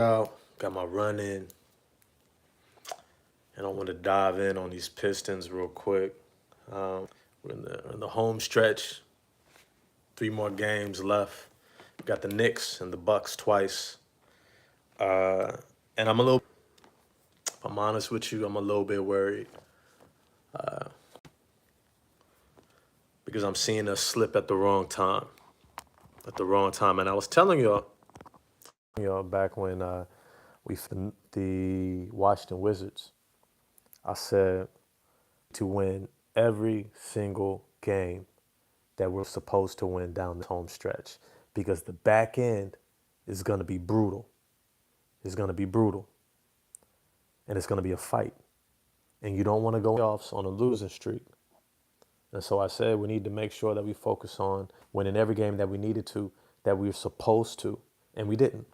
Out, got my run in, and I want to dive in on these Pistons real quick. We're in the home stretch, three more games left. Got the Knicks and the Bucks twice, uh, and if I'm honest with you, I'm a little bit worried because I'm seeing us slip at the wrong time. And I was telling y'all back when we the Washington Wizards, I said to win every single game that we're supposed to win down the home stretch because the back end is going to be brutal. It's going to be brutal. And it's going to be a fight. And you don't want to go playoffs on a losing streak. And so I said we need to make sure that we focus on winning every game that we needed to, that we were supposed to, and we didn't.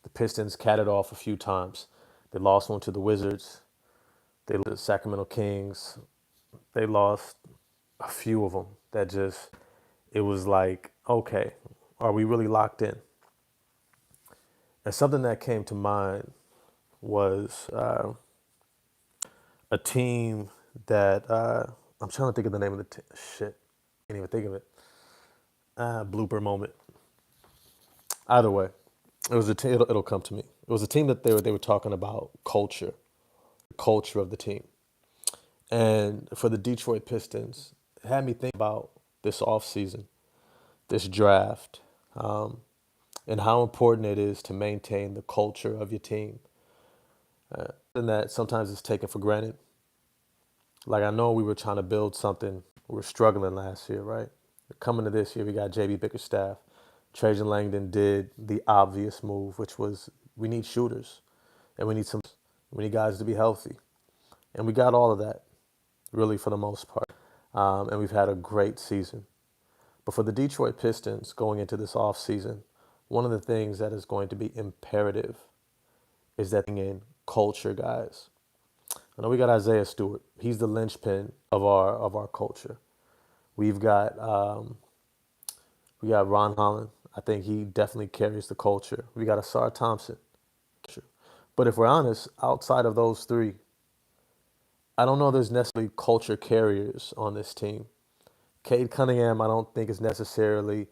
The Pistons catted off a few times. They lost one to the Wizards. They lost the Sacramento Kings. They lost a few of them that just, it was like, okay, are we really locked in? And something that came to mind was a team that I'm trying to think of the name of the team. Shit, can't even think of it. Blooper moment. Either way, it was a team. It'll come to me. It was a team that they were talking about culture of the team, and for the Detroit Pistons, it had me think about this offseason, this draft, and how important it is to maintain the culture of your team. And that sometimes it's taken for granted. Like I know we were trying to build something. We were struggling last year, right? Coming to this year, we got JB Bickerstaff. Trajan Langdon did the obvious move, which was we need shooters, and we need guys to be healthy, and we got all of that, really for the most part. And we've had a great season. But for the Detroit Pistons going into this offseason, one of the things that is going to be imperative is that in culture, guys. I know we got Isaiah Stewart. He's the linchpin of our culture. We've got we got Ron Holland. I think he definitely carries the culture. We got Asar Thompson. But if we're honest, outside of those three, I don't know there's necessarily culture carriers on this team. Cade Cunningham, I don't think is necessarily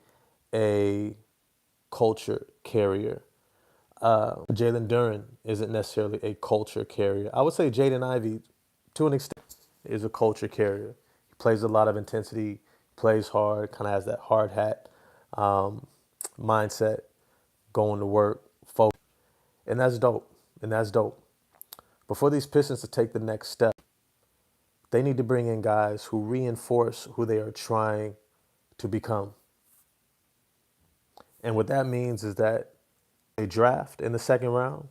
a culture carrier. Jalen Duren isn't necessarily a culture carrier. I would say Jaden Ivey, to an extent, is a culture carrier. He plays a lot of intensity, plays hard, kind of has that hard hat mindset, going to work, focus, and that's dope. And that's dope. But for these Pistons to take the next step, they need to bring in guys who reinforce who they are trying to become. And what that means is that they draft in the second round,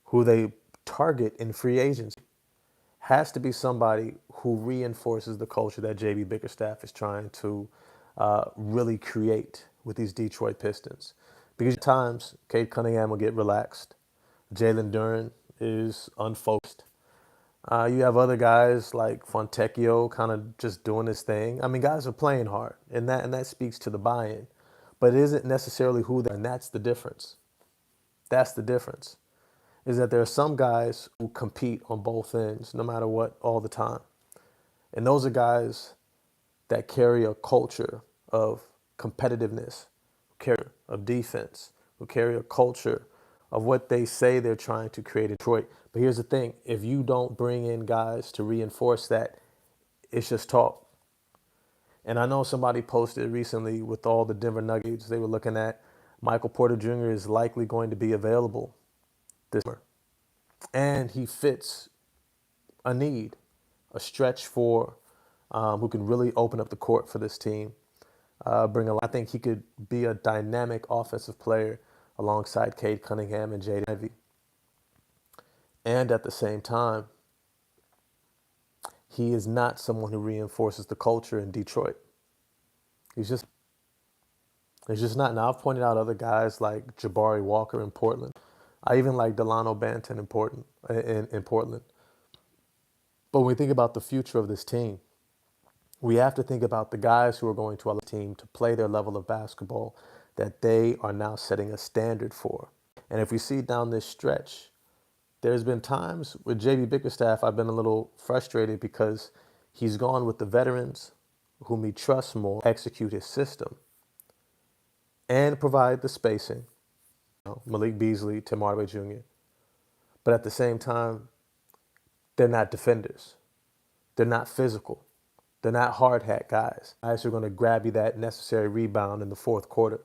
who they target in free agency, has to be somebody who reinforces the culture that JB Bickerstaff is trying to really create with these Detroit Pistons. Because at times, Cade Cunningham will get relaxed. Jalen Duren is unfocused. You have other guys like Fontecchio kind of just doing his thing. I mean, guys are playing hard, and that speaks to the buy-in. But it isn't necessarily who they are, and that's the difference. That's the difference. Is that there are some guys who compete on both ends, no matter what, all the time. And those are guys that carry a culture of competitiveness, of defense, who carry a culture of what they say they're trying to create in Detroit. But here's the thing, if you don't bring in guys to reinforce that, it's just talk. And I know somebody posted recently with all the Denver Nuggets, they were looking at Michael Porter Jr. is likely going to be available this summer. And he fits a need, a stretch for who can really open up the court for this team. I think he could be a dynamic offensive player alongside Cade Cunningham and Jaden Ivey. And at the same time, he is not someone who reinforces the culture in Detroit. He's just not. Now I've pointed out other guys like Jabari Walker in Portland. I even like Delano Banton in Portland. But when we think about the future of this team, we have to think about the guys who are going to allow the team to play their level of basketball that they are now setting a standard for. And if we see down this stretch, there's been times with JB Bickerstaff, I've been a little frustrated because he's gone with the veterans whom he trusts more, execute his system, and provide the spacing. Malik Beasley, Tim Hardaway Jr. But at the same time, they're not defenders. They're not physical. They're not hard hat guys. Guys who are going to grab you that necessary rebound in the fourth quarter.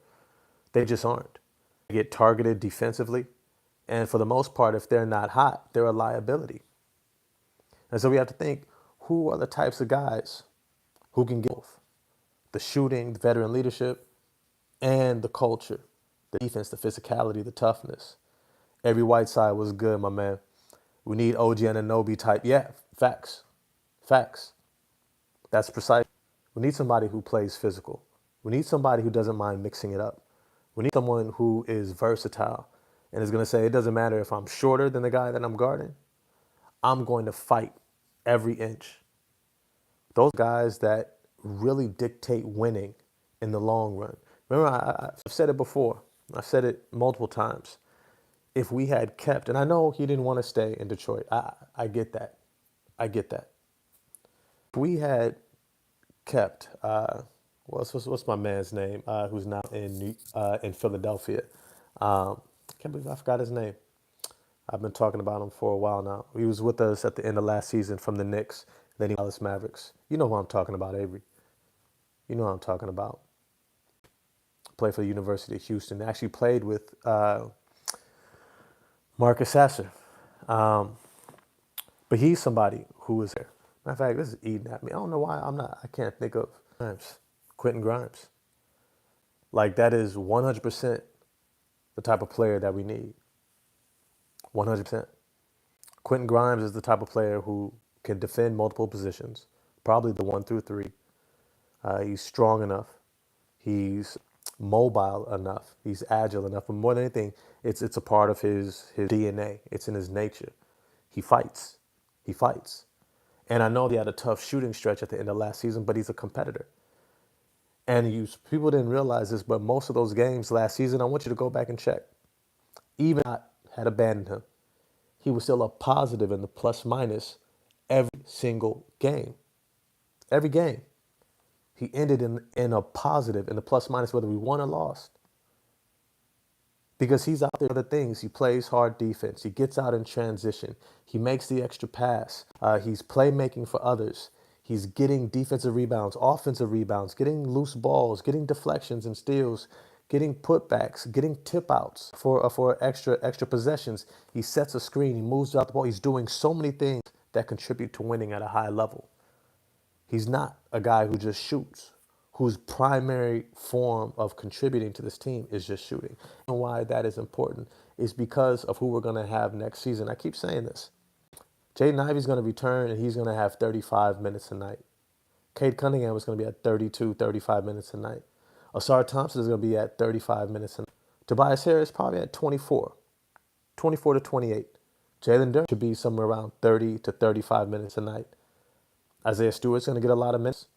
They just aren't. They get targeted defensively. And for the most part, if they're not hot, they're a liability. And so we have to think, who are the types of guys who can get both? The shooting, the veteran leadership, and the culture, the defense, the physicality, the toughness. Every Whiteside was good, my man. We need OG Anunoby type. Yeah, facts. Facts. That's precise. We need somebody who plays physical. We need somebody who doesn't mind mixing it up. We need someone who is versatile and is going to say, it doesn't matter if I'm shorter than the guy that I'm guarding. I'm going to fight every inch. Those guys that really dictate winning in the long run. Remember, I've said it before. I've said it multiple times. If we had kept, and I know he didn't want to stay in Detroit. I get that. I get that. If we had kept, what's my man's name, who's now in Philadelphia. Can't believe I forgot his name. I've been talking about him for a while now. He was with us at the end of last season from the Knicks, then he Dallas Mavericks. You know who I'm talking about, Avery. You know who I'm talking about. Played for the University of Houston. Actually played with Marcus Sasser. But he's somebody who was there. Matter of fact, this is eating at me. I don't know why I can't think of Quentin Grimes. Like, that is 100% the type of player that we need. 100%. Quentin Grimes is the type of player who can defend multiple positions, probably the 1 through 3. He's strong enough. He's mobile enough. He's agile enough. But more than anything, it's a part of his DNA. It's in his nature. He fights. He fights. And I know he had a tough shooting stretch at the end of last season, but he's a competitor. And people didn't realize this, but most of those games last season, I want you to go back and check. Even I had abandoned him. He was still a positive in the plus minus every single game. Every game. He ended in a positive in the plus minus, whether we won or lost. Because he's out there for the things. He plays hard defense. He gets out in transition. He makes the extra pass. He's playmaking for others. He's getting defensive rebounds, offensive rebounds, getting loose balls, getting deflections and steals, getting putbacks, getting tip outs for extra possessions. He sets a screen. He moves out the ball. He's doing so many things that contribute to winning at a high level. He's not a guy who just shoots, whose primary form of contributing to this team is just shooting. And why that is important is because of who we're going to have next season. I keep saying this. Jaden Ivey's going to return, and he's going to have 35 minutes a night. Cade Cunningham is going to be at 32, 35 minutes a night. Asar Thompson is going to be at 35 minutes a night. Tobias Harris probably at 24 to 28. Jalen Durant should be somewhere around 30 to 35 minutes a night. Isaiah Stewart's going to get a lot of minutes.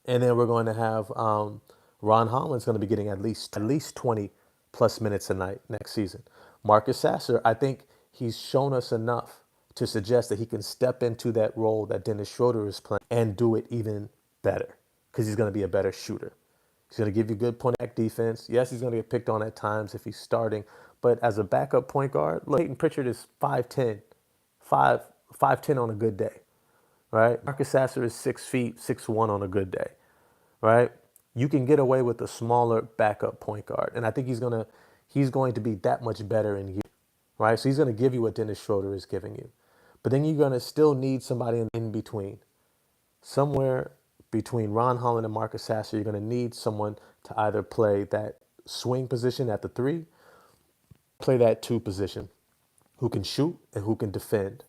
And then we're going to have Ron Holland's going to be getting at least 20 plus minutes a night next season. Marcus Sasser, I think he's shown us enough to suggest that he can step into that role that Dennis Schroeder is playing and do it even better because he's going to be a better shooter. He's going to give you good point back defense. Yes, he's going to get picked on at times if he's starting. But as a backup point guard, look, Peyton Pritchard is 5'10", 5'10" on a good day. Right? Marcus Sasser is 6 feet, 6'1" on a good day, right? You can get away with a smaller backup point guard. And I think he's going to be that much better in year, right? So he's going to give you what Dennis Schroeder is giving you. But then you're going to still need somebody in between. Somewhere between Ron Holland and Marcus Sasser, you're going to need someone to either play that swing position at the 3, play that 2 position, who can shoot and who can defend.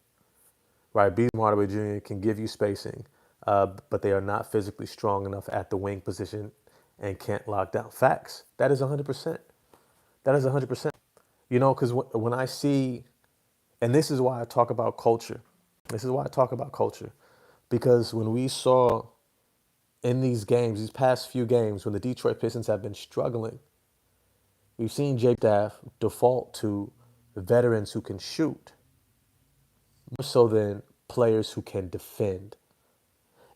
Right, Beasley and Hardaway Jr. can give you spacing, but they are not physically strong enough at the wing position and can't lock down. Facts. That is 100%. That is 100%. You know, because when I see, and this is why I talk about culture. This is why I talk about culture. Because when we saw in these games, these past few games, when the Detroit Pistons have been struggling, We've seen Jake Staff default to veterans who can shoot more so than players who can defend.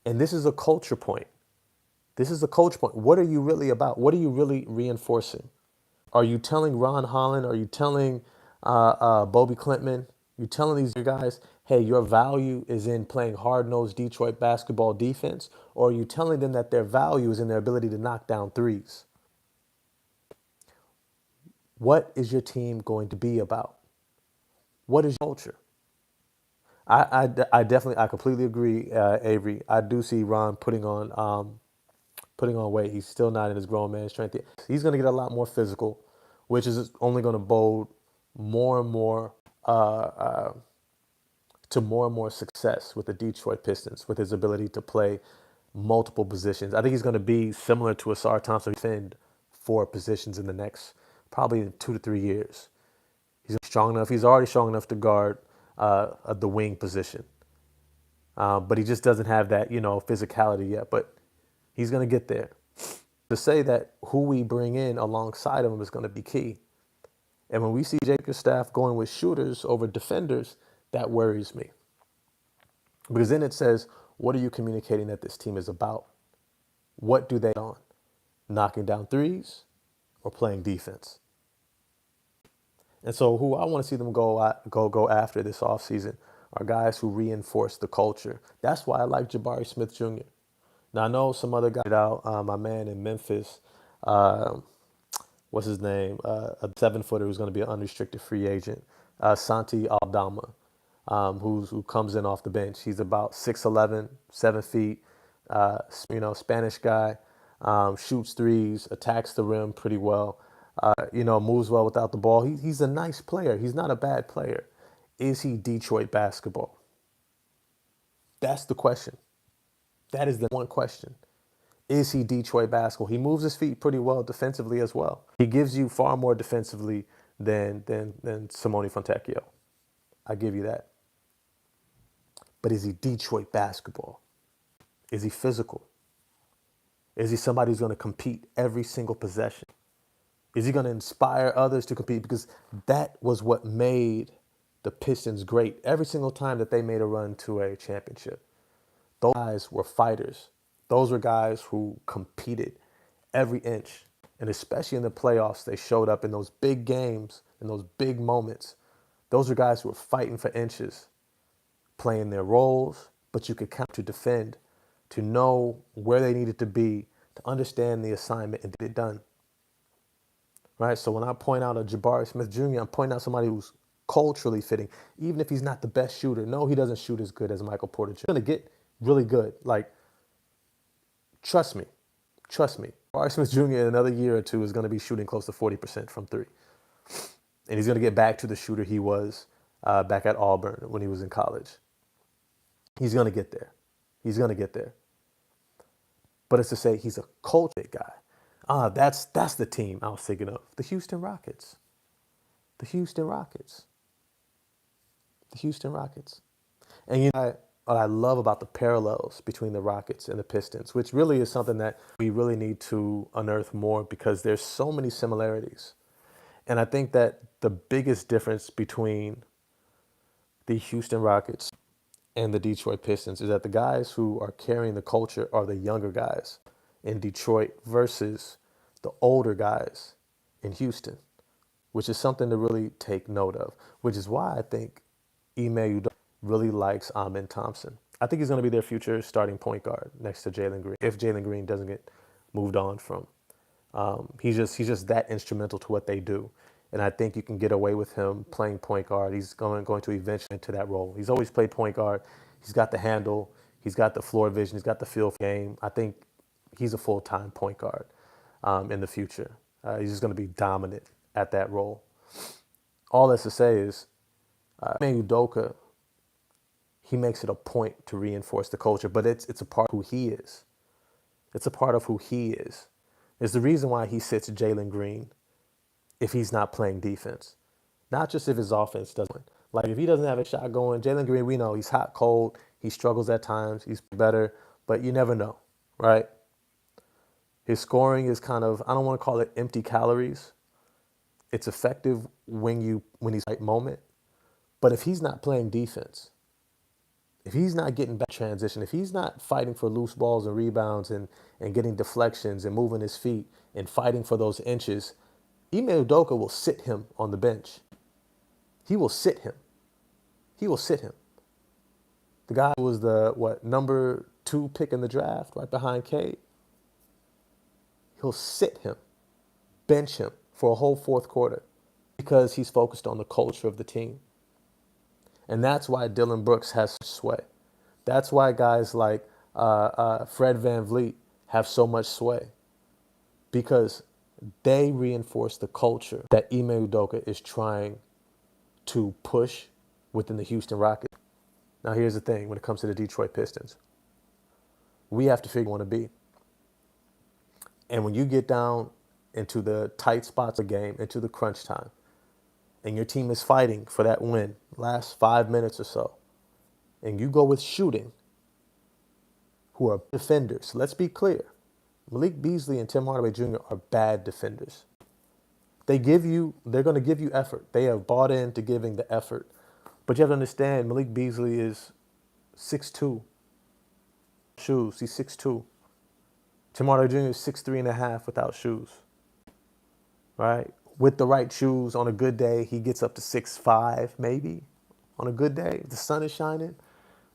And this is a culture point. This is a culture point. What are you really about? What are you really reinforcing? Are you telling Ron Holland? Are you telling Bobby Clintman? You telling these guys, hey, your value is in playing hard-nosed Detroit basketball defense? Or are you telling them that their value is in their ability to knock down threes? What is your team going to be about? What is your culture? I definitely, I completely agree, Avery. I do see Ron putting on weight. He's still not in his grown man strength yet. He's going to get a lot more physical, which is only going to bode more and more to more and more success with the Detroit Pistons, with his ability to play multiple positions. I think he's going to be similar to Asar Thompson, defend four positions in the next probably 2 to 3 years. He's strong enough. He's already strong enough to guard the wing position, but he just doesn't have that, physicality yet. But he's going to get there. To say that who we bring in alongside of him is going to be key. And when we see Jacob's staff going with shooters over defenders, that worries me. Because then it says, what are you communicating that this team is about? What do they on? Knocking down threes or playing defense? And so who I want to see them go after this offseason are guys who reinforce the culture. That's why I like Jabari Smith Jr. Now, I know some other guy out, my man in Memphis, uh, what's his name? A 7-footer who's going to be an unrestricted free agent, Santi Aldama, who comes in off the bench. He's about 6'11", 7 feet, Spanish guy, shoots threes, attacks the rim pretty well, moves well without the ball. He's a nice player. He's not a bad player. Is he Detroit basketball? That's the question. That is the one question. Is he Detroit basketball? He moves his feet pretty well defensively as well. He gives you far more defensively than Simone Fontecchio. I give you that. But is he Detroit basketball? Is he physical? Is he somebody who's going to compete every single possession? Is he going to inspire others to compete? Because that was what made the Pistons great every single time that they made a run to a championship. Those guys were fighters. Those were guys who competed every inch. And especially in the playoffs, they showed up in those big games, in those big moments. Those were guys who were fighting for inches, playing their roles, but you could count to defend, to know where they needed to be, to understand the assignment and get it done. Right? So when I point out a Jabari Smith Jr., I'm pointing out somebody who's culturally fitting, even if he's not the best shooter. No, he doesn't shoot as good as Michael Porter Jr. He's going to get really good. Like, trust me. Trust me. Jabari Smith Jr. in another year or two is going to be shooting close to 40% from three. And he's going to get back to the shooter he was back at Auburn when he was in college. He's going to get there. He's going to get there. But it's to say he's a culture guy. That's the team I was thinking of. The Houston Rockets. The Houston Rockets. The Houston Rockets. And what I love about the parallels between the Rockets and the Pistons, which really is something that we really need to unearth more because there's so many similarities. And I think that the biggest difference between the Houston Rockets and the Detroit Pistons is that the guys who are carrying the culture are the younger guys in Detroit versus the older guys in Houston, which is something to really take note of, which is why I think Ime Udoka really likes Amen Thompson. I think he's going to be their future starting point guard next to Jalen Green, if Jalen Green doesn't get moved on from. He's just that instrumental to what they do. And I think you can get away with him playing point guard. He's going to eventually into that role. He's always played point guard. He's got the handle. He's got the floor vision. He's got the feel for the game. I think he's a full-time point guard in the future. He's just going to be dominant at that role. All that's to say is, Ime Udoka, he makes it a point to reinforce the culture, but it's a part of who he is. It's a part of who he is. It's the reason why he sits Jalen Green if he's not playing defense. Not just if his offense doesn't. Like, if he doesn't have a shot going, Jalen Green, we know he's hot, cold. He struggles at times. He's better, but you never know, right? His scoring is kind of, I don't want to call it empty calories, It's effective when he's right moment. But if he's not playing defense, if he's not getting back transition, if he's not fighting for loose balls and rebounds and getting deflections and moving his feet and fighting for those inches, Ime Udoka will sit him on the bench. He will sit him. He will sit him. The guy who was the number 2 pick in the draft, right behind Cade. He'll sit him, bench him for a whole fourth quarter because he's focused on the culture of the team. And that's why Dylan Brooks has such sway. That's why guys like Fred VanVleet have so much sway, because they reinforce the culture that Ime Udoka is trying to push within the Houston Rockets. Now, here's the thing when it comes to the Detroit Pistons. We have to figure out what we want to be. And when you get down into the tight spots of the game, into the crunch time, and your team is fighting for that win, last 5 minutes or so, and you go with shooting, who are defenders. Let's be clear. Malik Beasley and Tim Hardaway Jr. are bad defenders. They're going to give you effort. They have bought into giving the effort. But you have to understand, Malik Beasley is 6'2". Shoes, he's 6'2". Tim Hardaway Jr. is 6'3.5" without shoes. Right? With the right shoes, on a good day, he gets up to 6'5", maybe. On a good day, the sun is shining.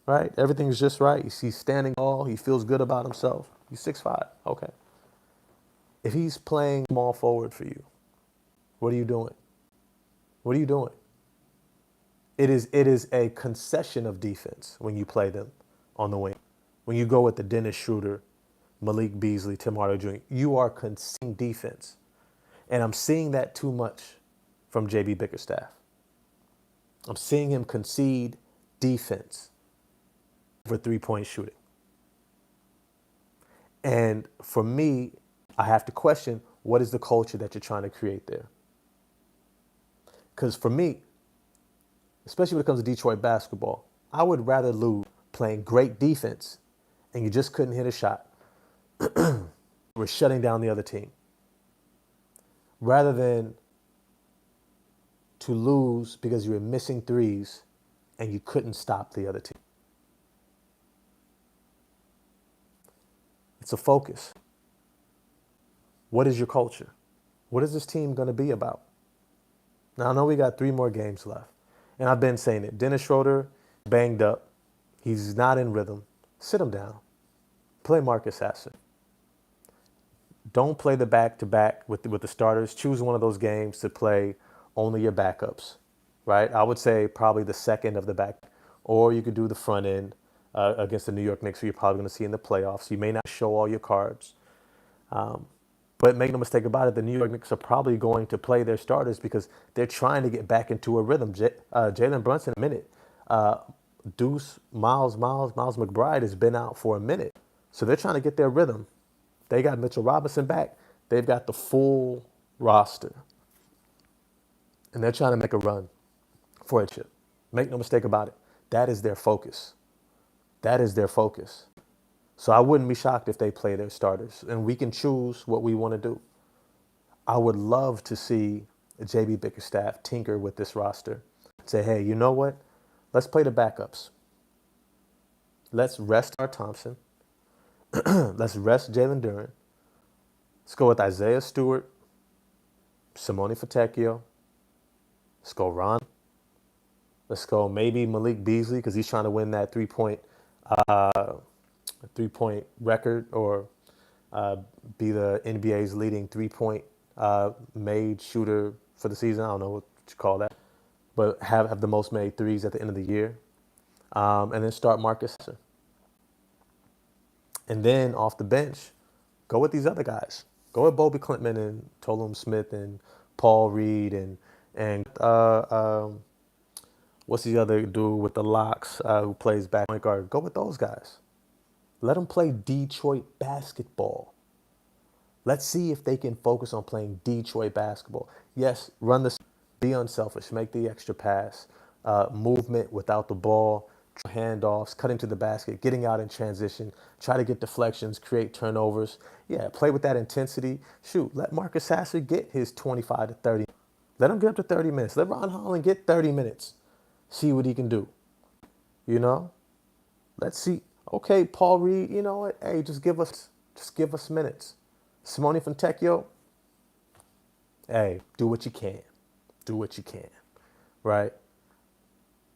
Right? Everything's just right. He's standing tall. He feels good about himself. He's 6'5". Okay. If he's playing small forward for you, what are you doing? What are you doing? It is a concession of defense when you play them on the wing. When you go with the Dennis Schroeder, Malik Beasley, Tim Hardaway Jr., you are conceding defense. And I'm seeing that too much from JB Bickerstaff. I'm seeing him concede defense for three-point shooting. And for me, I have to question, what is the culture that you're trying to create there? Because for me, especially when it comes to Detroit basketball, I would rather lose playing great defense and you just couldn't hit a shot. We're shutting down the other team. Rather than to lose because you were missing threes and you couldn't stop the other team. It's a focus. What is your culture? What is this team going to be about? Now, I know we got 3 more games left. And I've been saying it. Dennis Schroeder, banged up. He's not in rhythm. Sit him down. Play Marcus Sasser. Don't play the back-to-back with the starters. Choose one of those games to play only your backups, right? I would say probably the second of the back. Or you could do the front end against the New York Knicks, who you're probably going to see in the playoffs. You may not show all your cards. But make no mistake about it, the New York Knicks are probably going to play their starters because they're trying to get back into a rhythm. Jalen Brunson, a minute. Deuce, Miles McBride has been out for a minute. So they're trying to get their rhythm. They got Mitchell Robinson back. They've got the full roster. And they're trying to make a run for a chip. Make no mistake about it. That is their focus. That is their focus. So I wouldn't be shocked if they play their starters. And we can choose what we want to do. I would love to see JB Bickerstaff tinker with this roster. Say, hey, you know what? Let's play the backups. Let's rest our Thompson. Let's rest Jalen Duren. Let's go with Isaiah Stewart, Simone Fontecchio. Let's go Ron. Let's go maybe Malik Beasley because he's trying to win that three-point record or be the NBA's leading three-point made shooter for the season. I don't know what you call that. But have the most made threes at the end of the year. And then start Marcus. And then off the bench, go with these other guys. Go with Bobby Klintman and Tolum Smith and Paul Reed and what's the other dude with the locks who plays back point guard? Go with those guys. Let them play Detroit basketball. Let's see if they can focus on playing Detroit basketball. Yes, run the, be unselfish, make the extra pass, movement without the ball, handoffs, cutting to the basket, getting out in transition, try to get deflections, create turnovers. Yeah, play with that intensity. Shoot, let Marcus Sasser get his 25 to 30. Let him get up to 30 minutes. Let Ron Holland get 30 minutes. See what he can do. You know? Let's see. Okay, Paul Reed, you know what? Hey, just give us minutes. Simone Fontecchio, hey, do what you can. Do what you can. Right?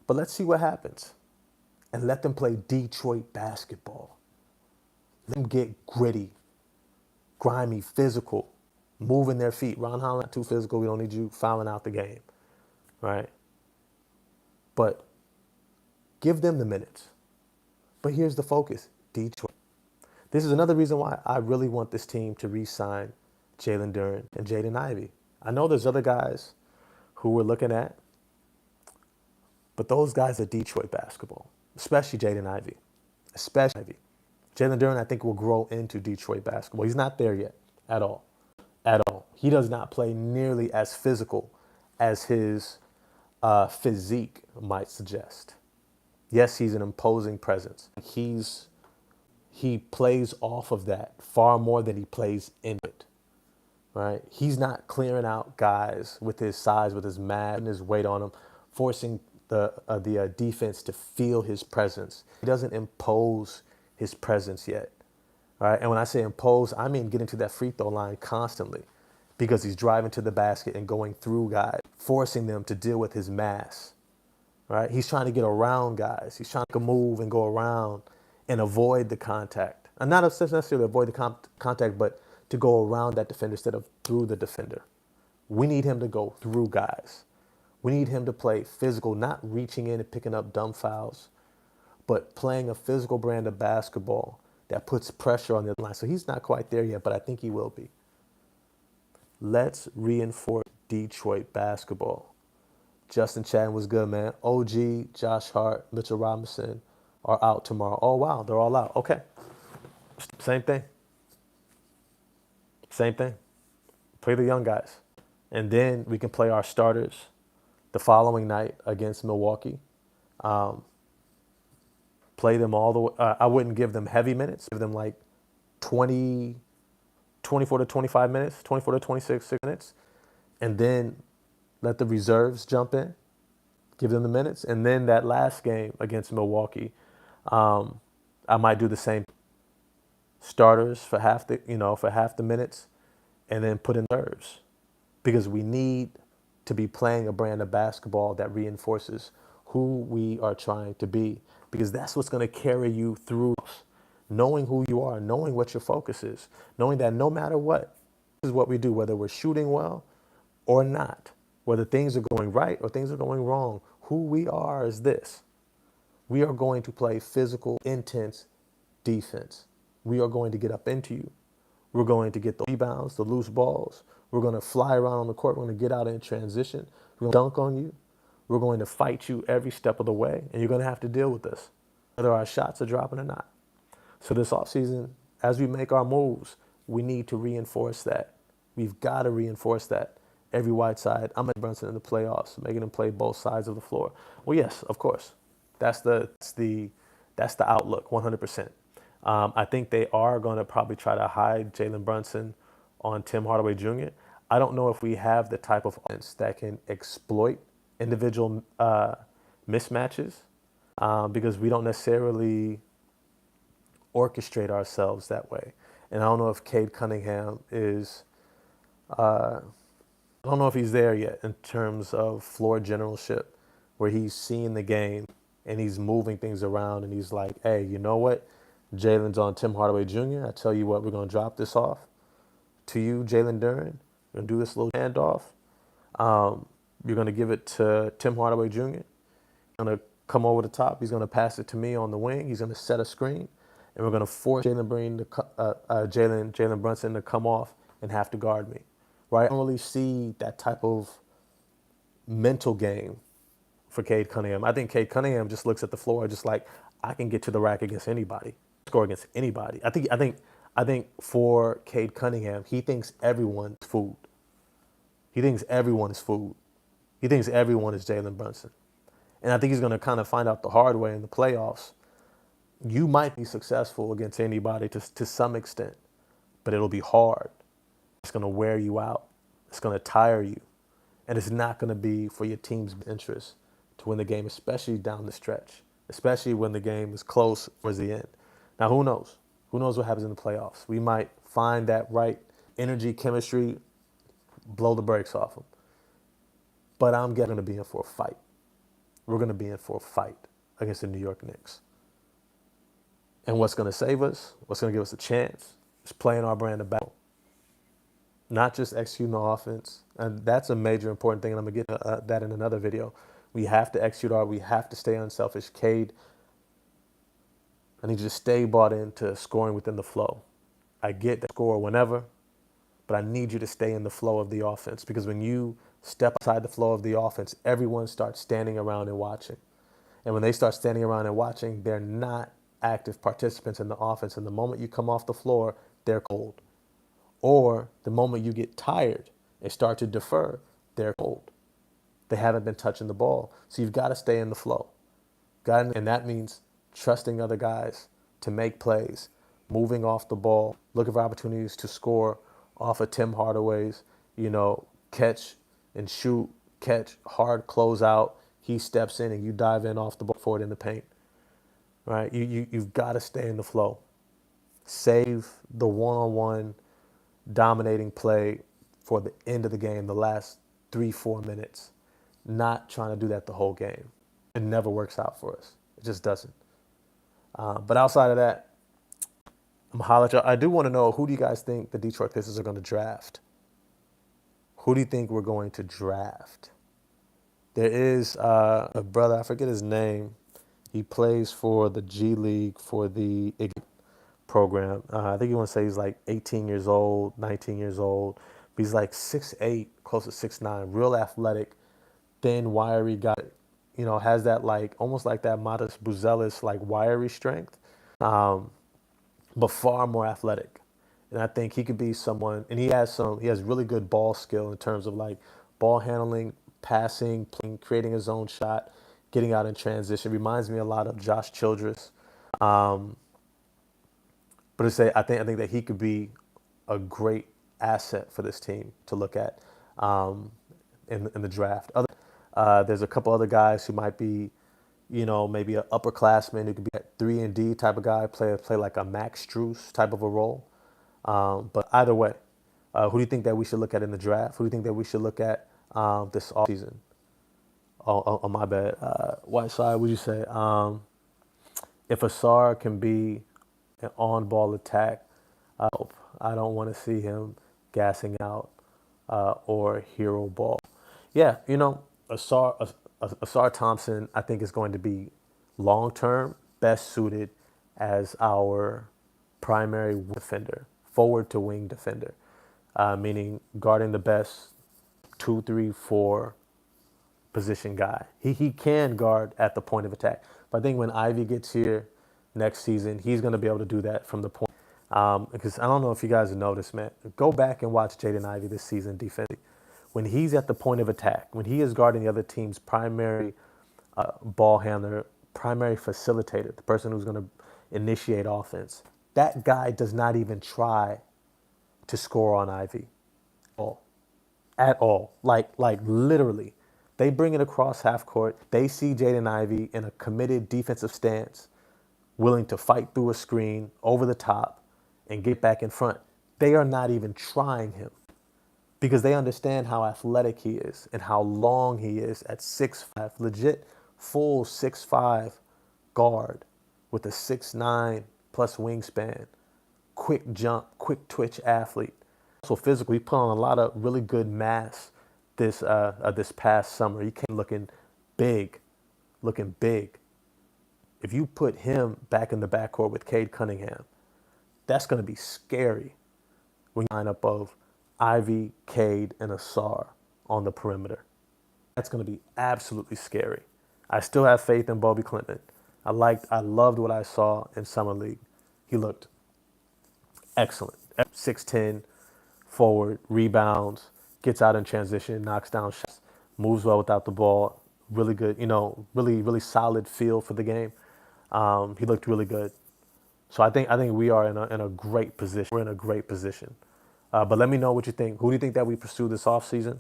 But let's see what happens. And let them play Detroit basketball. Let them get gritty, grimy, physical, moving their feet. Ron Holland, not too physical. We don't need you fouling out the game. Right? But give them the minutes. But here's the focus, Detroit. This is another reason why I really want this team to re-sign Jalen Duren and Jaden Ivey. I know there's other guys who we're looking at, but those guys are Detroit basketball, especially Jaden Ivey. Especially Ivey. Jalen Duren, I think, will grow into Detroit basketball. He's not there yet at all. At all. He does not play nearly as physical as his physique might suggest. Yes, he's an imposing presence. He plays off of that far more than he plays in it, right? He's not clearing out guys with his size, with his mass and his weight on him, forcing the defense to feel his presence. He doesn't impose his presence yet, right? And when I say impose, I mean getting to that free throw line constantly because he's driving to the basket and going through guys, forcing them to deal with his mass, right? He's trying to get around guys. He's trying to move and go around and avoid the contact. And not necessarily avoid the contact, but to go around that defender instead of through the defender. We need him to go through guys. We need him to play physical, not reaching in and picking up dumb fouls, but playing a physical brand of basketball that puts pressure on the line. So he's not quite there yet, but I think he will be. Let's reinforce Detroit basketball. Justin Chatton was good, man. OG, Josh Hart, Mitchell Robinson are out tomorrow. Oh, wow, they're all out. Okay. Same thing. Same thing. Play the young guys. And then we can play our starters the following night against Milwaukee. Play them all the way. I wouldn't give them heavy minutes. Give them like 24 to 25 minutes, 24 to 26 minutes. And then let the reserves jump in, give them the minutes. And then that last game against Milwaukee, I might do the same. Starters for half the minutes, and then put in reserves, because we need to be playing a brand of basketball that reinforces who we are trying to be, because that's what's going to carry you through. Knowing who you are, knowing what your focus is, knowing that no matter what, this is what we do, whether we're shooting well or not, whether things are going right or things are going wrong, who we are is this. We are going to play physical, intense defense. We are going to get up into you. We're going to get the rebounds, the loose balls. We're going to fly around on the court. We're going to get out in transition. We're going to dunk on you. We're going to fight you every step of the way, and you're going to have to deal with this, whether our shots are dropping or not. So this offseason, as we make our moves, we need to reinforce that. We've got to reinforce that. Every Whiteside, I'm making Brunson in the playoffs, making him play both sides of the floor. Well, yes, of course. That's the outlook, 100%. I think they are going to probably try to hide Jalen Brunson on Tim Hardaway Jr. I don't know if we have the type of offense that can exploit individual mismatches because we don't necessarily orchestrate ourselves that way. And I don't know if Cade Cunningham is, I don't know if he's there yet in terms of floor generalship, where he's seeing the game and he's moving things around and he's like, hey, you know what? Jalen's on Tim Hardaway Jr. I tell you what, we're going to drop this off to you, Jalen Duren. We're going to do this little handoff. You're going to give it to Tim Hardaway Jr. He's going to come over the top. He's going to pass it to me on the wing. He's going to set a screen. And we're going to force Jalen Brunson to come off and have to guard me. Right? I don't really see that type of mental game for Cade Cunningham. I think Cade Cunningham just looks at the floor just like, I can get to the rack against anybody, score against anybody. I think for Cade Cunningham, he thinks everyone's food. He thinks everyone is food. He thinks everyone is Jalen Brunson. And I think he's going to kind of find out the hard way in the playoffs. You might be successful against anybody to some extent, but it'll be hard. It's going to wear you out. It's going to tire you. And it's not going to be for your team's interest to win the game, especially down the stretch, especially when the game is close towards the end. Now, who knows? Who knows what happens in the playoffs? We might find that right energy, chemistry, blow the brakes off them. But I'm going to be in for a fight. We're going to be in for a fight against the New York Knicks. And what's going to save us, what's going to give us a chance, is playing our brand of battle. Not just executing the offense. And that's a major important thing, and I'm going to get to that in another video. We have to we have to stay unselfish. Cade, I need you to stay bought into scoring within the flow. I get that score whenever, but I need you to stay in the flow of the offense, because when you step outside the flow of the offense, everyone starts standing around and watching. And when they start standing around and watching, they're not active participants in the offense. And the moment you come off the floor, they're cold. Or the moment you get tired and start to defer, they're cold. They haven't been touching the ball. So you've got to stay in the flow. And that means trusting other guys to make plays, moving off the ball, looking for opportunities to score off of Tim Hardaway's, catch and shoot, catch, hard close out. He steps in and you dive in off the ball for it in the paint. Right? You've got to stay in the flow. Save the one-on-one dominating play for the end of the game, the last 3-4 minutes. Not trying to do that the whole game. It never works out for us. It just doesn't. But outside of that, I'm holler at y'all. I do want to know, who do you guys think the Detroit Pistons are going to draft? Who do you think we're going to draft? There is a brother, I forget his name. He plays for the G League for the program. I think you want to say he's like 18 years old, 19 years old. But he's like 6'8", close to 6'9", real athletic, thin, wiry guy. Has that almost like that Modest Buzelis wiry strength, but far more athletic. And I think he could be someone, and he has really good ball skill in terms of ball handling, passing, playing, creating his own shot, getting out in transition. Reminds me a lot of Josh Childress. But I think that he could be a great asset for this team to look at in the draft. There's a couple other guys who might be, maybe an upperclassman who could be a 3-and-D type of guy, play like a Max Strus type of a role. But either way, who do you think that we should look at in the draft? Who do you think that we should look at this offseason? Oh, my bad. Whiteside, would you say? If Asar can be an on-ball attack, I don't want to see him gassing out or hero ball. Yeah, Asar Thompson, I think, is going to be long-term best suited as our primary defender, forward to wing defender, meaning guarding the best 2, 3, 4 position guy. He can guard at the point of attack. But I think when Ivy gets here next season, he's going to be able to do that from the point. Because I don't know if you guys have noticed, man. Go back and watch Jaden Ivey this season defensively. When he's at the point of attack, when he is guarding the other team's primary ball handler, primary facilitator, the person who's going to initiate offense, that guy does not even try to score on Ivy at all. Like literally. They bring it across half court. They see Jaden Ivey in a committed defensive stance, willing to fight through a screen, over the top, and get back in front. They are not even trying him because they understand how athletic he is and how long he is at 6'5", legit full 6'5" guard with a 6'9" plus wingspan, quick jump, quick twitch athlete. So physically, he put on a lot of really good mass this past summer. He came looking big. If you put him back in the backcourt with Cade Cunningham, that's going to be scary when you line up of Ivy, Cade, and Asar on the perimeter. That's going to be absolutely scary. I still have faith in Bobby Clinton. I loved what I saw in Summer League. He looked excellent. 6'10", forward, rebounds, gets out in transition, knocks down shots, moves well without the ball. Really good, really solid feel for the game. He looked really good. So I think we are in a great position. We're in a great position. But let me know what you think. Who do you think that we pursue this offseason?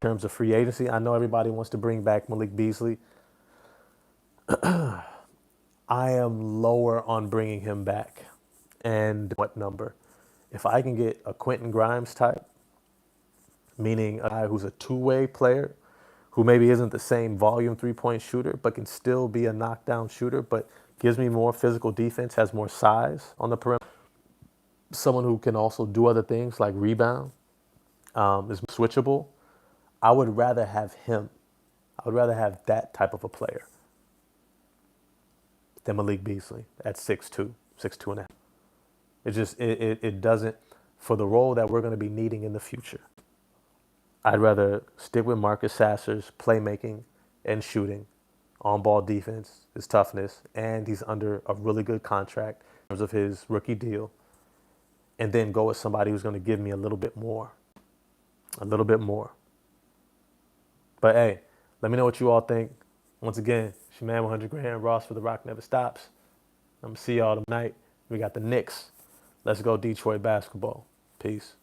In terms of free agency, I know everybody wants to bring back Malik Beasley. I am lower on bringing him back. And what number? If I can get a Quentin Grimes type, meaning a guy who's a two-way player, who maybe isn't the same volume three-point shooter, but can still be a knockdown shooter, but gives me more physical defense, has more size on the perimeter. Someone who can also do other things like rebound, is switchable. I would rather have him. I would rather have that type of a player than Malik Beasley at 6'2", 6'2 and a half. It doesn't, for the role that we're going to be needing in the future. I'd rather stick with Marcus Sasser's playmaking and shooting, on-ball defense, his toughness, and he's under a really good contract in terms of his rookie deal, and then go with somebody who's going to give me a little bit more. A little bit more. But hey, let me know what you all think. Once again, it's your man 100 Grand Ross for The Rock Never Stops. I'm going to see y'all tonight. We got the Knicks. Let's go Detroit basketball. Peace.